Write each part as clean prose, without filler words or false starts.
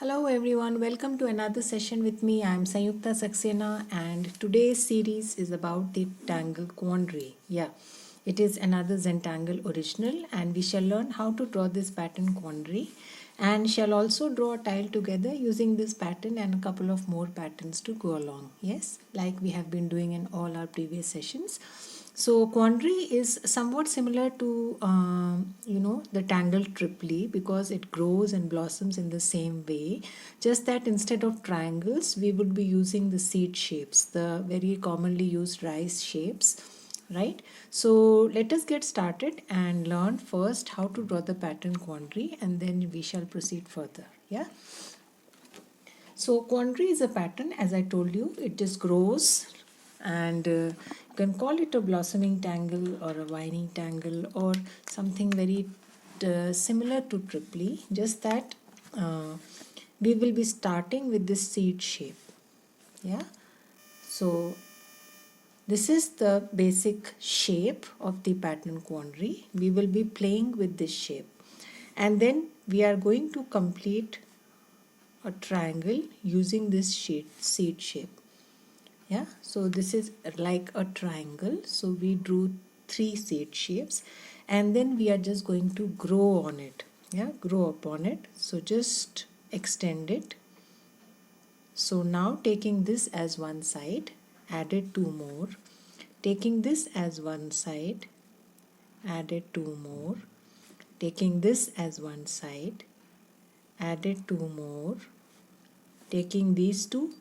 Hello everyone, welcome to another session with me. I am Sanyukta Saxena and today's series is about the Tangle Quandary. Yeah, it is another Zentangle original and we shall learn how to draw this pattern quandary and shall also draw a tile together using this pattern and a couple of more patterns to go along. Yes, like we have been doing in all our previous sessions. So quandary is somewhat similar to the tangled triply because it grows and blossoms in the same way. Just that instead of triangles, we would be using the seed shapes, the very commonly used rice shapes, right? So let us get started and learn first how to draw the pattern quandary, and then we shall proceed further. Yeah. So quandary is a pattern, as I told you, it just grows and you can call it a blossoming tangle or a winding tangle or something very similar to triply, just that we will be starting with this seed shape. Yeah. So this is the basic shape of the pattern quandary. We will be playing with this shape and then we are going to complete a triangle using this seed shape. Yeah, so this is like a triangle, so we drew three seed shapes and then we are just going to grow on it. Yeah, grow upon it, so just extend it. So now taking this as one side, added two more, taking this as one side, added two more, taking this as one side, added two more, taking these two,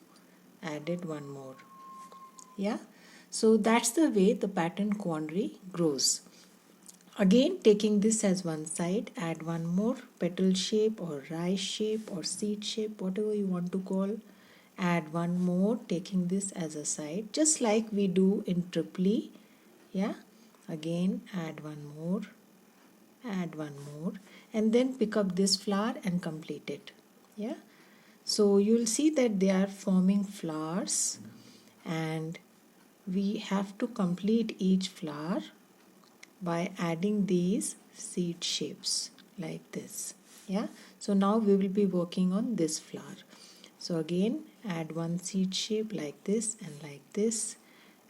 added one more. Yeah, so that's the way the pattern quandary grows. Again, taking this as one side, add one more petal shape or rice shape or seed shape, whatever you want to call. Add one more, taking this as a side, just like we do in triply. Yeah, again add one more, add one more, and then pick up this flower and complete it. Yeah, so you'll see that they are forming flowers and we have to complete each flower by adding these seed shapes like this. Yeah, so now we will be working on this flower. So again add one seed shape like this and like this,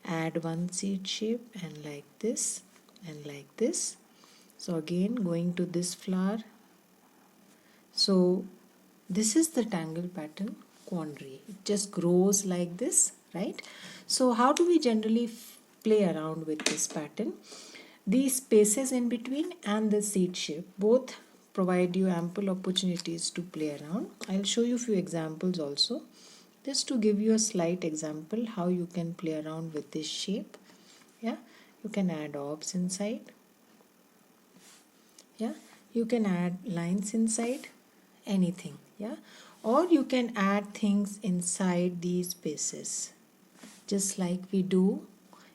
add one seed shape and like this and like this. So again going to this flower. So this is the tangle pattern quandary. It just grows like this, right? So how do we generally play around with this pattern? These spaces in between and the seed shape both provide you ample opportunities to play around. I'll show you a few examples also, just to give you a slight example how you can play around with this shape. Yeah, you can add orbs inside. Yeah, you can add lines inside, anything. Yeah, or you can add things inside these spaces, just like we do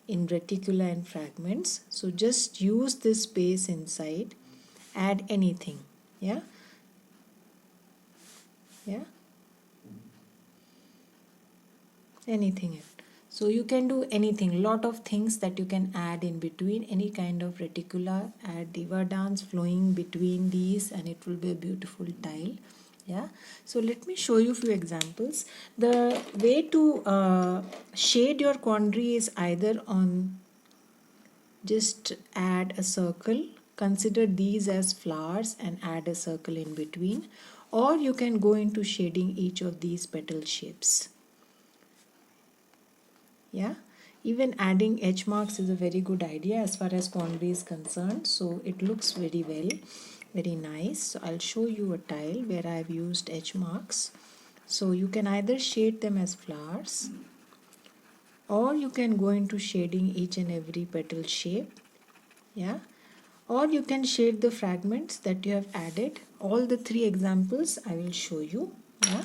in reticula and fragments. So just use this space inside, add anything. Yeah, yeah, anything. So you can do anything, lot of things that you can add in between, any kind of reticula, add diva dance flowing between these and it will be a beautiful tile. Yeah, so let me show you a few examples. The way to shade your quandary is either on just add a circle, consider these as flowers and add a circle in between, or you can go into shading each of these petal shapes. Yeah, even adding edge marks is a very good idea as far as quandary is concerned, so it looks very well, very nice. So I'll show you a tile where I've used edge marks. So you can either shade them as flowers or you can go into shading each and every petal shape. Yeah, or you can shade the fragments that you have added. All the three examples I will show you. Yeah,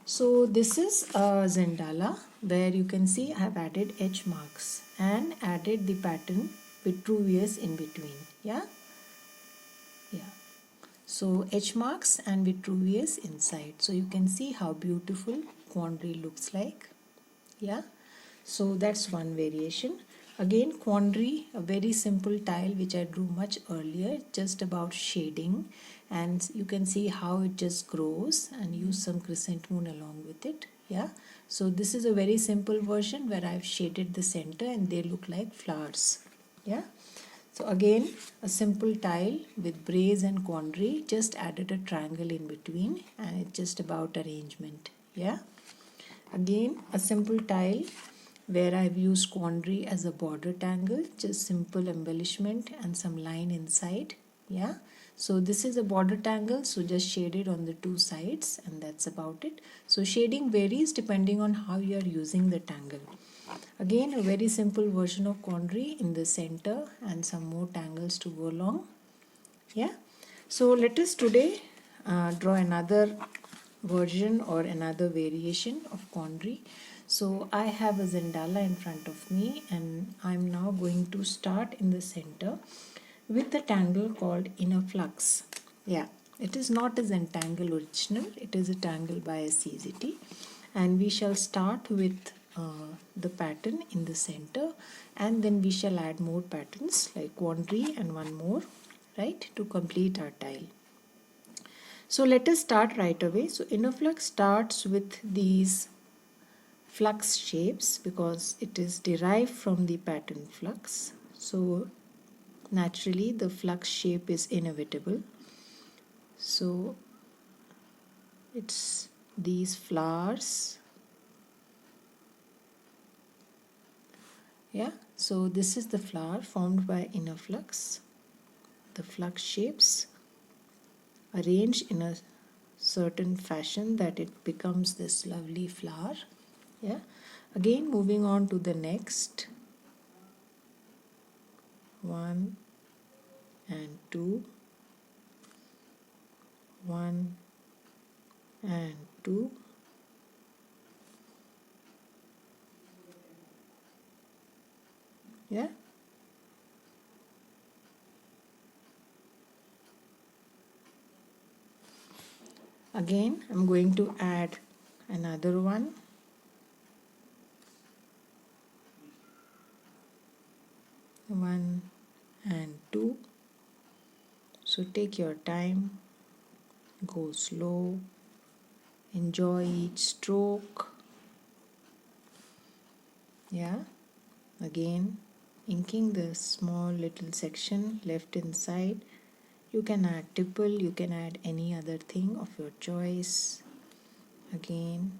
so this is a Zendala where you can see I have added edge marks and added the pattern vitruvius in between. Yeah, yeah, so edge marks and vitruvius inside, so you can see how beautiful quandary looks like. Yeah, so that's one variation. Again, quandary, a very simple tile which I drew much earlier, just about shading and you can see how it just grows, and use some chrysanthemum along with it. Yeah, so this is a very simple version where I've shaded the center and they look like flowers. Yeah, so again a simple tile with brace and quandary, just added a triangle in between, and it's just about arrangement. Yeah, again a simple tile where I've used quandary as a border tangle, just simple embellishment and some line inside. Yeah, so this is a border tangle, so just shade it on the two sides, and that's about it. So shading varies depending on how you are using the tangle. Again a very simple version of quandary in the center and some more tangles to go along. Yeah, so let us today draw another version or another variation of quandary. So I have a Zendala in front of me, and I'm now going to start in the center with a tangle called Inner Flux. Yeah, it is not a Zentangle original, it is a tangle by a CZT, and we shall start with the pattern in the center, and then we shall add more patterns like quandary and one more, right, to complete our tile. So let us start right away. So inner flux starts with these flux shapes because it is derived from the pattern flux. So naturally the flux shape is inevitable. So it's these flowers. Yeah, so this is the flower formed by inner flux. The flux shapes arranged in a certain fashion that it becomes this lovely flower. Yeah, again moving on to the next one and two, one and two, yeah, again I'm going to add another one, one and two. So take your time, go slow, enjoy each stroke. Yeah, again inking the small little section left inside. You can add tipple, you can add any other thing of your choice. Again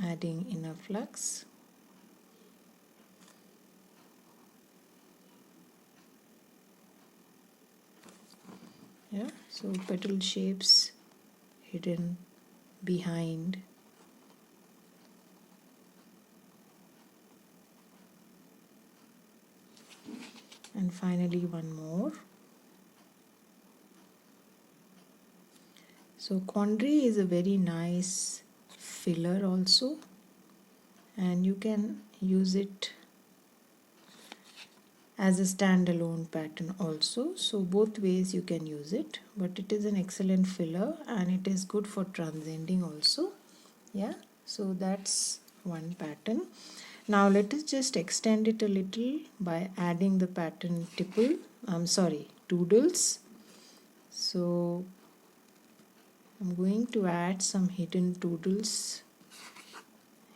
adding inner flux. Yeah, so petal shapes hidden behind. And finally one more. So quandary is a very nice filler also, and you can use it as a standalone pattern also. So both ways you can use it, but it is an excellent filler and it is good for transcending also. Yeah, so that's one pattern. Now let us just extend it a little by adding the pattern tipple, toodles. So I'm going to add some hidden toodles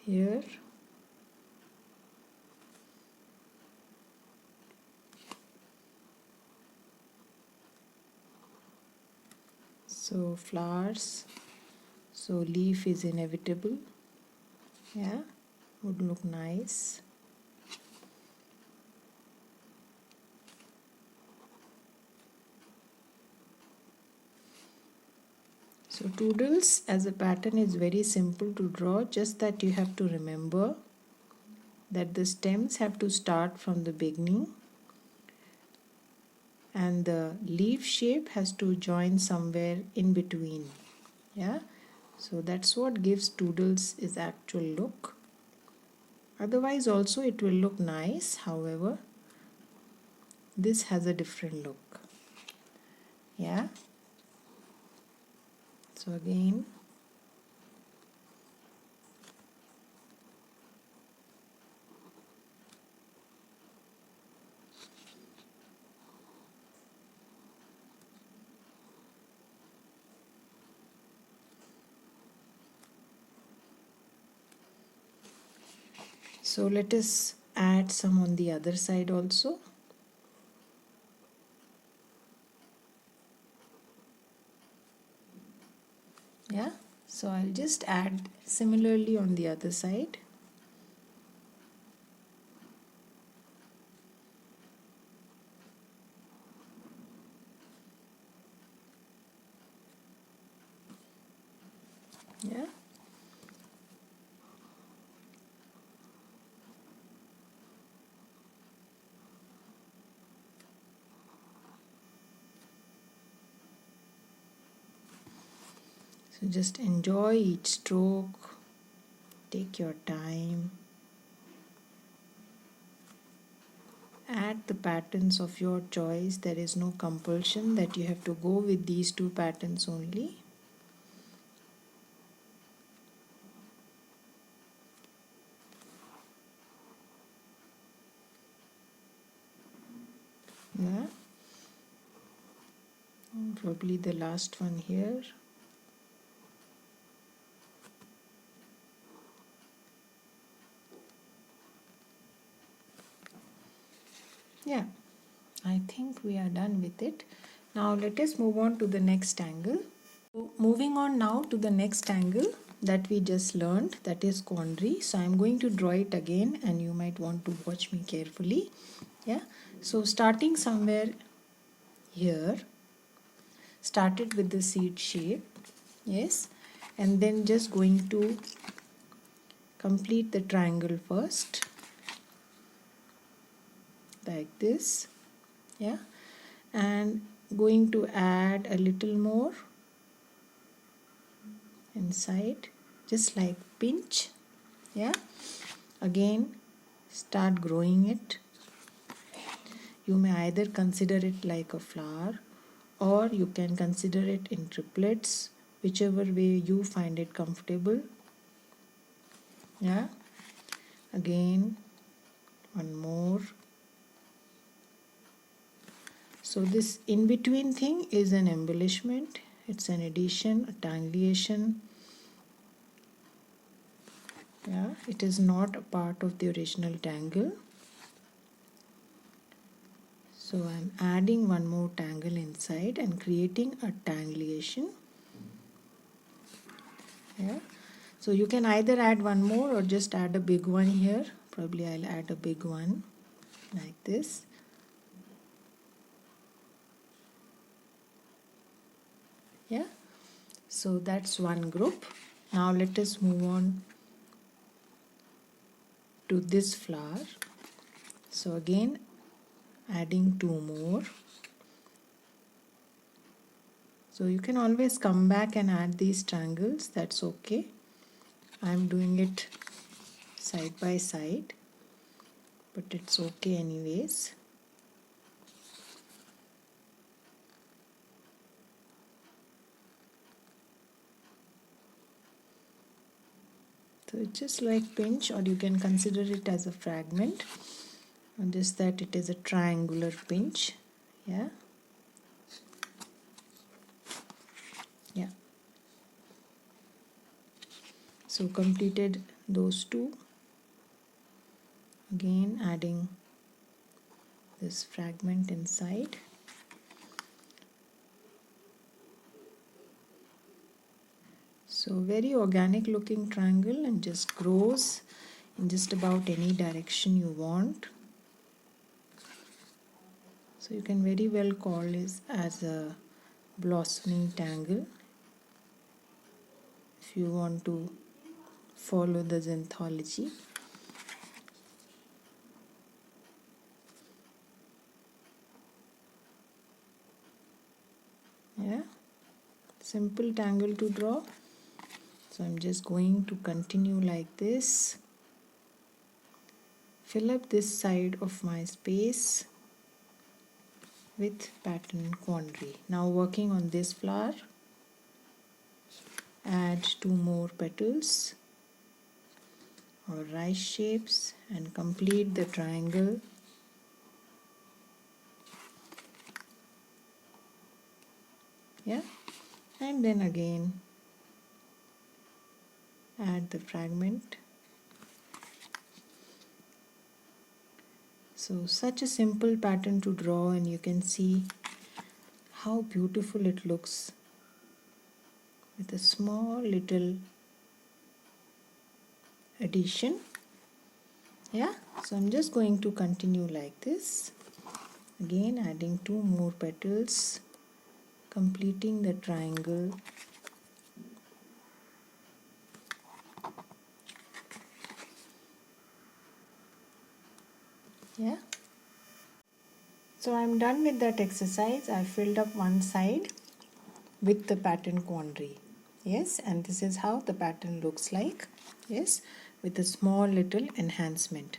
here. So flowers, so leaf is inevitable. Yeah, would look nice. So toodles as a pattern is very simple to draw, just that you have to remember that the stems have to start from the beginning and the leaf shape has to join somewhere in between. Yeah, so that's what gives toodles its actual look. Otherwise also it will look nice, however this has a different look. Yeah, so again So let us add some on the other side also. Yeah, so I'll just add similarly on the other side. Yeah. So just enjoy each stroke, take your time, add the patterns of your choice. There is no compulsion that you have to go with these two patterns only. Yeah, and probably the last one here. Yeah, I think we are done with it. Now let us move on to the next angle. So moving on now to the next angle that we just learned, that is quandary. So I'm going to draw it again and you might want to watch me carefully. Yeah, so starting somewhere here, started with the seed shape, yes, and then just going to complete the triangle first like this, yeah, and going to add a little more inside, just like pinch, yeah, again start growing it. You may either consider it like a flower or you can consider it in triplets, whichever way you find it comfortable. Yeah, again one more. So this in between thing is an embellishment, it's an addition, a tangulation. Yeah, it is not a part of the original tangle. So I'm adding one more tangle inside and creating a tangulation. Yeah, so you can either add one more or just add a big one here. Probably I'll add a big one like this. Yeah, so that's one group. Now let us move on to this flower. So again adding two more. So you can always come back and add these triangles, that's okay. I'm doing it side by side, but it's okay anyways. So it's just like pinch, or you can consider it as a fragment, and just that it is a triangular pinch. Yeah, yeah. So completed those two. Again adding this fragment inside. So very organic looking triangle and just grows in just about any direction you want. So you can very well call this as a blossoming tangle if you want to follow the zenthology. Yeah, simple tangle to draw. So I'm just going to continue like this. Fill up this side of my space with pattern quandary. Now working on this flower, add two more petals or rice shapes and complete the triangle. Yeah, and then again add the fragment. So such a simple pattern to draw, and you can see how beautiful it looks with a small little addition. Yeah, so I'm just going to continue like this, again adding 2 more petals, completing the triangle. Yeah, so I'm done with that exercise. I filled up one side with the pattern quandary. Yes, and this is how the pattern looks like. Yes, with a small little enhancement.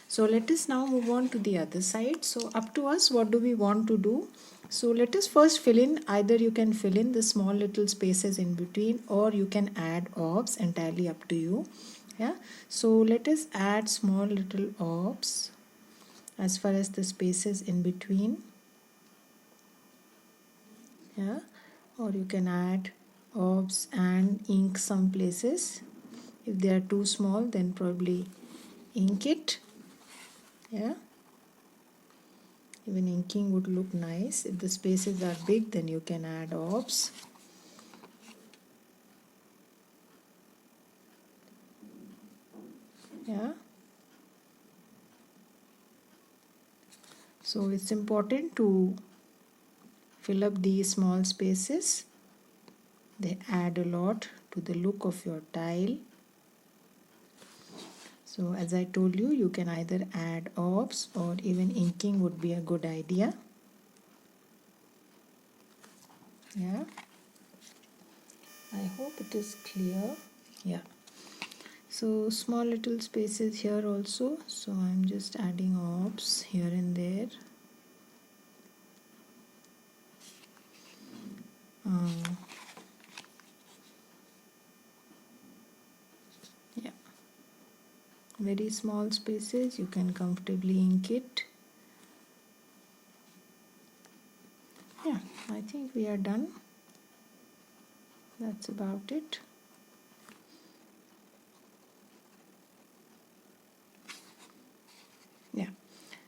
So let us now move on to the other side. So up to us, what do we want to do? So let us first fill in, either you can fill in the small little spaces in between, or you can add orbs, entirely up to you. Yeah, so let us add small little orbs as far as the spaces in between. Yeah, or you can add orbs and ink some places. If they are too small, then probably ink it. Yeah, even inking would look nice. If the spaces are big, then you can add orbs. Yeah, so it's important to fill up these small spaces. They add a lot to the look of your tile. So as I told you, you can either add orbs or even inking would be a good idea. Yeah, I hope it is clear. Yeah, so small little spaces here also, so I'm just adding orbs here and there. Yeah, very small spaces, you can comfortably ink it. Yeah, I think we are done. That's about it. Yeah,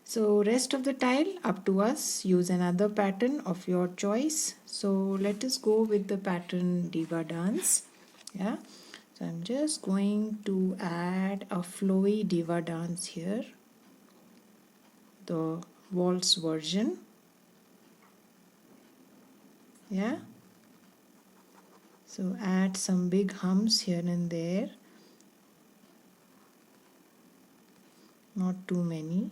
so rest of the tile up to us. Use another pattern of your choice. So let us go with the pattern Diva Dance. Yeah, so I'm just going to add a flowy Diva Dance here, the waltz version. Yeah, so add some big hums here and there, not too many.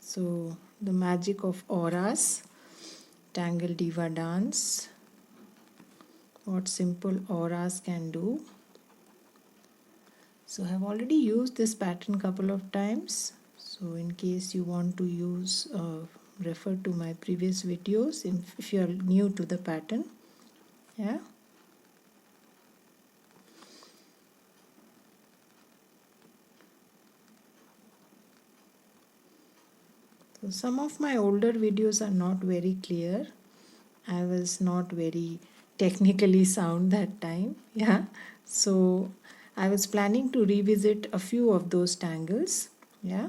So the magic of auras, Tangle Diva Dance, what simple auras can do. So I have already used this pattern couple of times. So in case you want to use, refer to my previous videos if you are new to the pattern. Yeah. So some of my older videos are not very clear. I was not very technically sound that time. Yeah. So I was planning to revisit a few of those tangles. Yeah.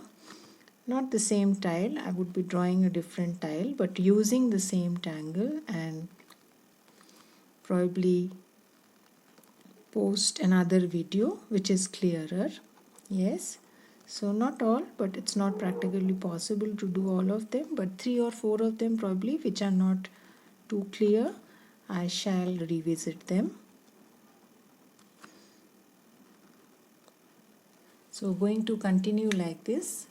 Not the same tile. I would be drawing a different tile, but using the same tangle, and probably post another video which is clearer. Yes. So not all, but it's not practically possible to do all of them, but 3 or 4 of them probably which are not too clear, I shall revisit them. So going to continue like this.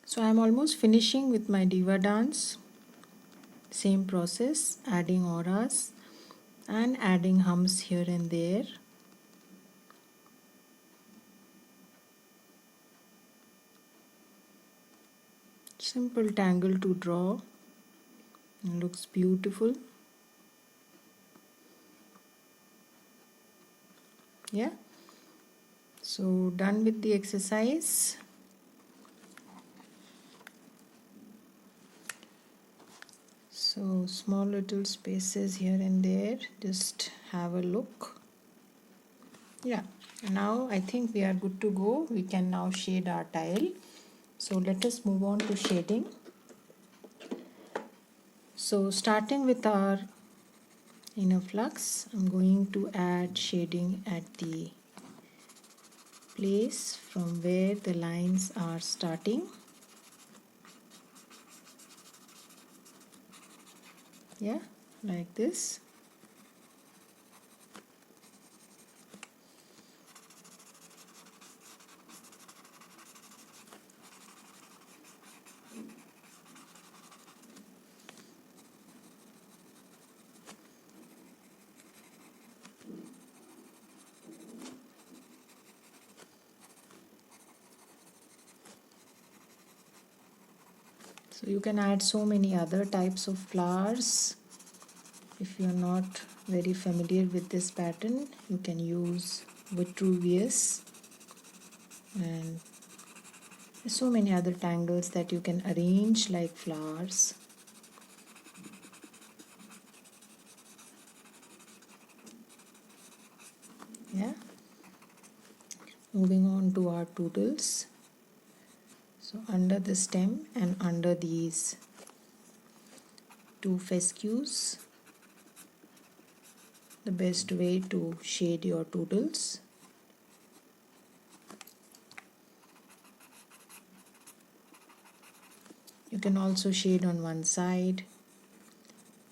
So I'm almost finishing with my Diva Dance. Same process, adding auras and adding hums here and there. Simple tangle to draw. It looks beautiful. Yeah. So done with the exercise. So small little spaces here and there. Just have a look. Yeah, now I think we are good to go. We can now shade our tile. So let us move on to shading. So starting with our inner flux, I'm going to add shading at the place from where the lines are starting. Yeah, like this. So you can add so many other types of flowers. If you're not very familiar with this pattern, you can use Vitruvius, and there's so many other tangles that you can arrange like flowers. Yeah. Moving on to our toodles. So under the stem and under these two fescues, the best way to shade your toodles. You can also shade on one side.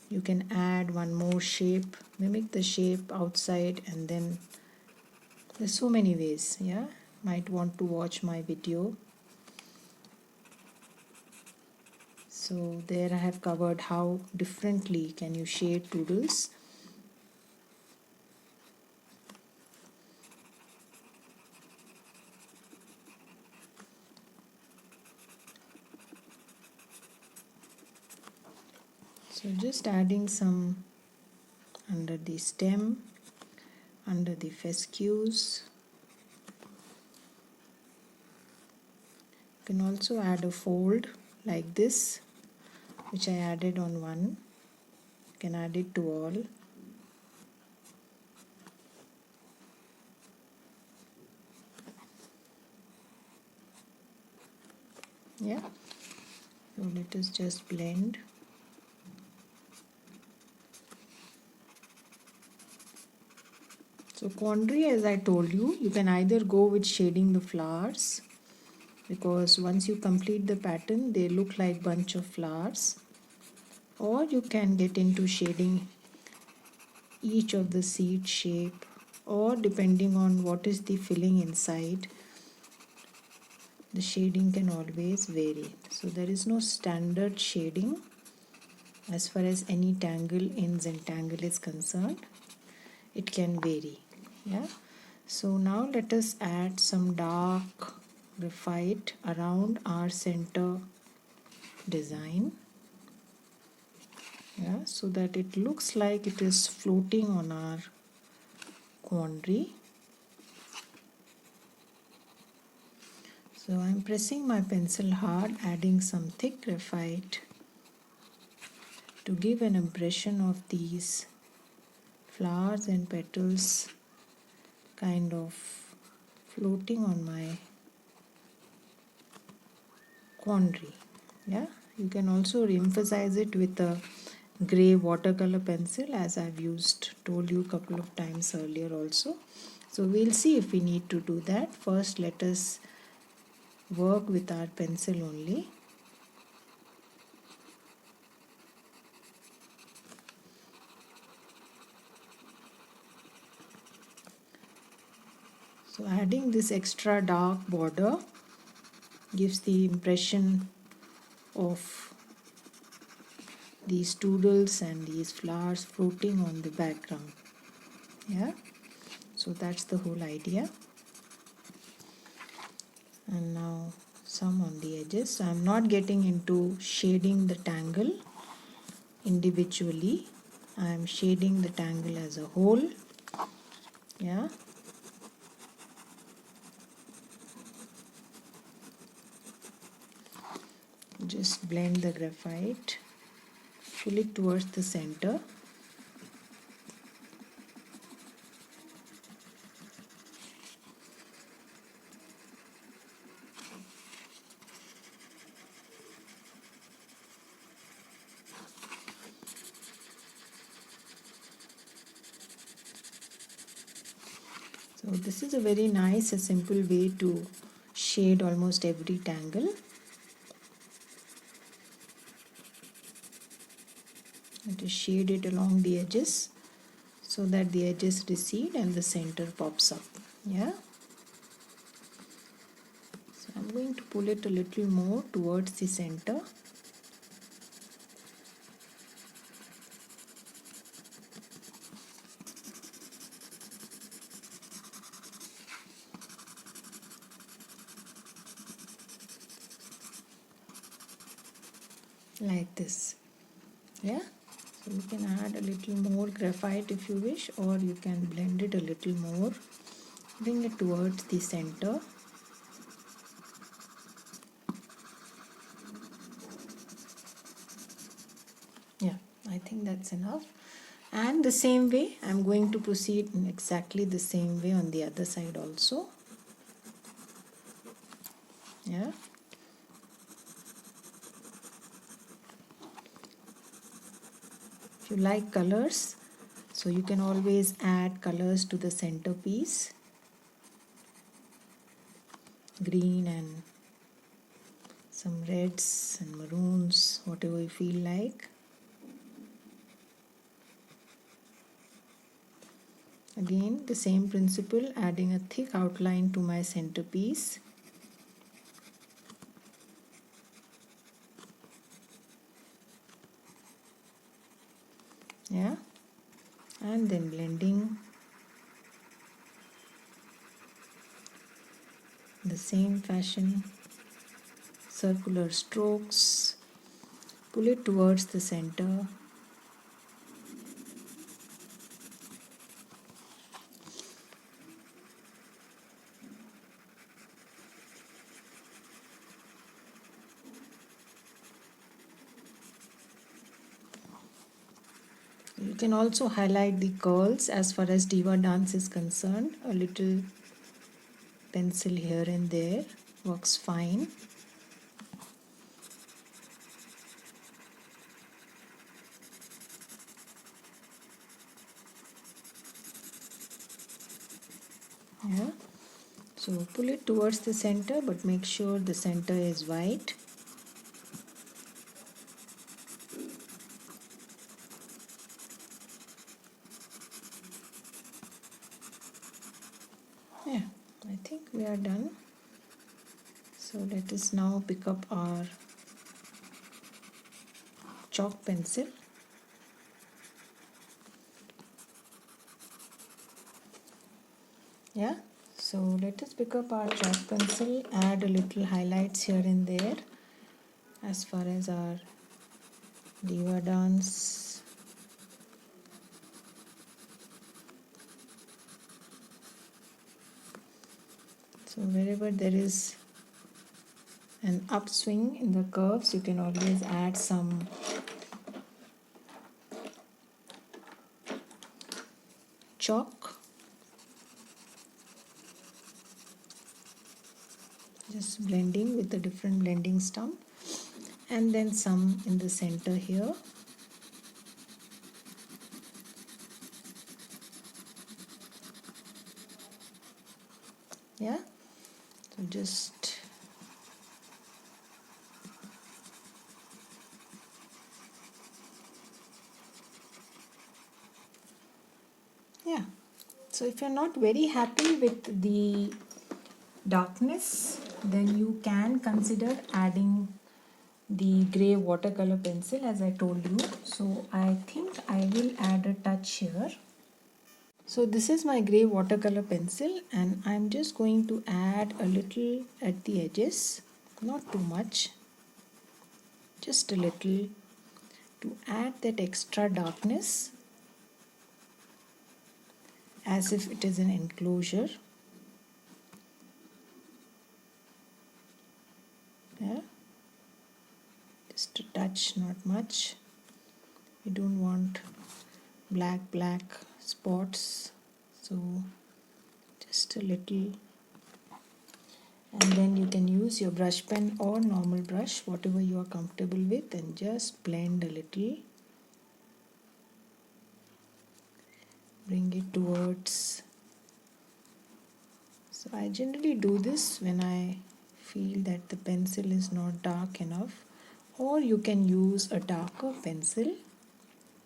You can add one more shape, mimic the shape outside, and then there's so many ways. Yeah, might want to watch my video. So there I have covered how differently can you shade toodles. So just adding some under the stem, under the fescues. You can also add a fold like this, which I added on one. You can add it to all. Yeah, so let us just blend. So quandary, as I told you, you can either go with shading the flowers, because once you complete the pattern they look like bunch of flowers, or you can get into shading each of the seed shape, or depending on what is the filling inside, the shading can always vary. So there is no standard shading as far as any tangle in Zentangle is concerned. It can vary. Yeah. So now let us add some dark graphite around our center design. Yeah, so that it looks like it is floating on our quandary. So I'm pressing my pencil hard, adding some thick graphite to give an impression of these flowers and petals kind of floating on my quandary. Yeah, you can also re-emphasize it with a gray watercolor pencil, as I've told you a couple of times earlier also. So we'll see if we need to do that. First let us work with our pencil only. So adding this extra dark border gives the impression of these doodles and these flowers floating on the background. Yeah, so that's the whole idea. And now some on the edges. So I'm not getting into shading the tangle individually. I'm shading the tangle as a whole. Yeah. Just blend the graphite, pull it towards the center. this is a very nice, a simple way to shade almost every tangle. And to shade it along the edges so that the edges recede and the center pops up. Yeah. So I'm going to pull it a little more towards the center. Like this. Yeah. So you can add a little more graphite if you wish, or you can blend it a little more. Bring it towards the center. Yeah, I think that's enough. And the same way, I'm going to proceed in exactly the same way on the other side also. Yeah. If you like colors, so you can always add colors to the centerpiece. Green and some reds and maroons, whatever you feel like. Again, the same principle, adding a thick outline to my centerpiece. Yeah, and then blending the same fashion, circular strokes, pull it towards the center. You can also highlight the curls as far as diva dance is concerned. A little pencil here and there works fine. Yeah. So pull it towards the center, but make sure the center is white. Yeah, I think we are done. So let us now pick up our chalk pencil. Yeah, so let us pick up our chalk pencil, add a little highlights here and there as far as our diva dance. So wherever there is an upswing in the curves, you can always add some chalk. Just blending with a different blending stump, and then some in the center here. Yeah, so just yeah. So if you're not very happy with the darkness, then you can consider adding the gray watercolor pencil as I told you. So I think I will add a touch here. So this is my gray watercolor pencil, and I'm just going to add a little at the edges, not too much, just a little, to add that extra darkness as if it is an enclosure. Yeah, just a touch, not much. You don't want black spots, so just a little. And then you can use your brush pen or normal brush, whatever you are comfortable with, and just blend a little. Bring it towards So I generally do this when I feel that the pencil is not dark enough, or you can use a darker pencil,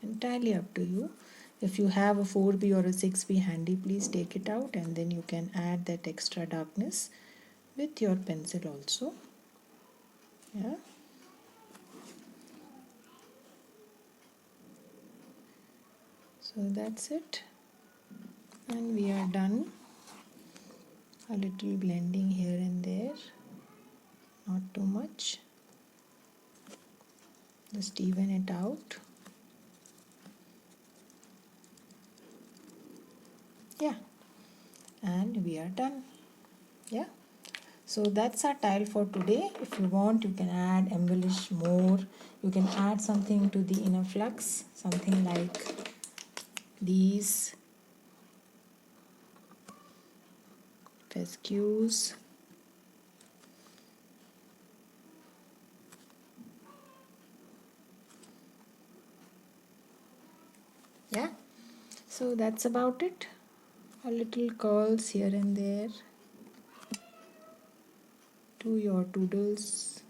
entirely up to you. If you have a 4B or a 6B handy, please take it out and then you can add that extra darkness with your pencil also. Yeah. So that's it, and we are done. A little blending here and there, not too much, just even it out. Yeah, and we are done. Yeah, so that's our tile for today. If you want, you can add, embellish more. You can add something to the inner flux, something like these fescues. Yeah, so that's about it. A little curls here and there to your doodles.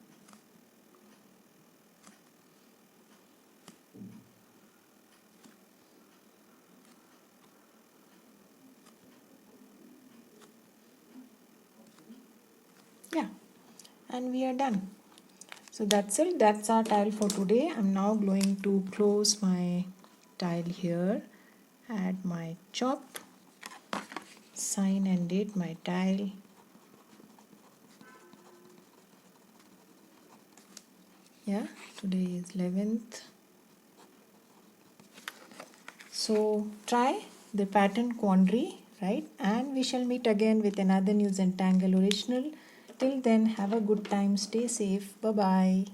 Yeah, and we are done. So that's it. That's our tile for today. I'm now going to close my tile here, add my chop, sign and date my tile. Yeah, today is 11th. So try the pattern quandary, right? And we shall meet again with another new Zentangle original. Till then, have a good time. Stay safe. Bye bye.